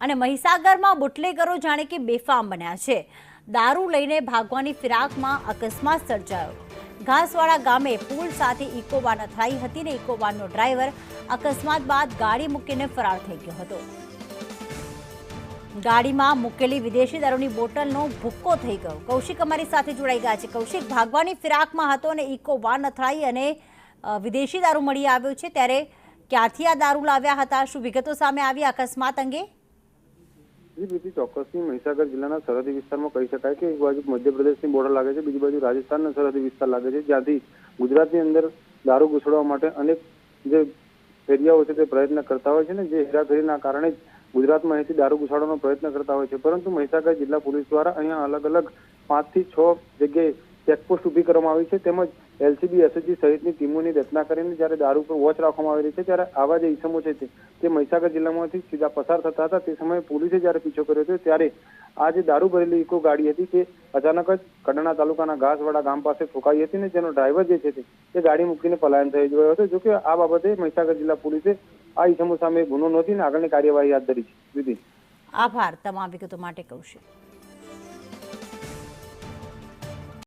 અને મહીસાગરમાં બુટલેગરો જાણે કે બેફામ બન્યા છે। દારૂ લઈને ભાગવાની ફિરાકમાં અકસ્માત સર્જાયો। ઘાસવાડા ગામે પુલ સાથે ઇકો વાન અથડાઈ હતી ને ઇકો વાનનો ડ્રાઈવર અકસ્માત બાદ ગાડી મૂકીને ફરાર થઈ ગયો હતો। ગાડીમાં મૂકેલી વિદેશી દારૂની બોટલનો ભૂક્કો થઈ ગયો। કૌશિક અમારી સાથે જોડાઈ ગયા છે। કૌશિક, ભાગવાની ફિરાકમાં હતો અને ઇકો વાન અથડાઈ અને વિદેશી દારૂ મળી આવ્યો છે, ત્યારે ક્યાંથી આ દારૂ લાવ્યા હતા? શું વિગતો સામે આવી અકસ્માત અંગે? ચોક્કસથી મહીસાગર જિલ્લાના સરહદી વિસ્તારમાં કહી શકાય કે એક બાજુ મધ્યપ્રદેશની બોર્ડર લાગે છે, બીજી બાજુ રાજસ્થાનનો સરહદી વિસ્તાર લાગે છે, જ્યાંથી ગુજરાતની અંદર દારૂ ઘૂસડવા માટે અનેક જે એરિયાઓ છે તે પ્રયત્ન કરતા હોય છે ને જે હેરાફેરીના કારણે જ ગુજરાતમાં અહીંથી દારૂ ઘૂસાડવાનો પ્રયત્ન કરતા હોય છે। પરંતુ મહીસાગર જિલ્લા પોલીસ દ્વારા અહીંયા અલગ અલગ 5 થી 6 જગ્યાએ ચેકપોસ્ટ ઊભી કરવામાં આવી છે, તેમજ એલસીબી એસઓજી સહિતની ટીમોની રચના કરીને જ્યારે દારૂ પર વોચ રાખવામાં આવી રહી છે, ત્યારે આવા જે ઇસમો છે તે મહીસાગર જિલ્લામાંથી સીધા પસાર થતા હતા। તે સમયે પોલીસે જ્યારે પીછો કર્યો હતો ત્યારે આ જે દારૂ ભરેલી ઇકો ગાડી હતી તે અચાનક જ કડાણા તાલુકાના ઘાસવાડા ગામ પાસે ઠોકાઈ હતી ને જેનો ડ્રાઈવર જે છે તે ગાડી મૂકીને પલાયન થઈ ગયો હતો। જોકે આ બાબતે મહીસાગર જિલ્લા પોલીસે આ ઇસમો સામે ગુનો નોંધીને આગળની કાર્યવાહી હાથ ધરી છે। આભાર તમામ વિગતો માટે, કૌશિક।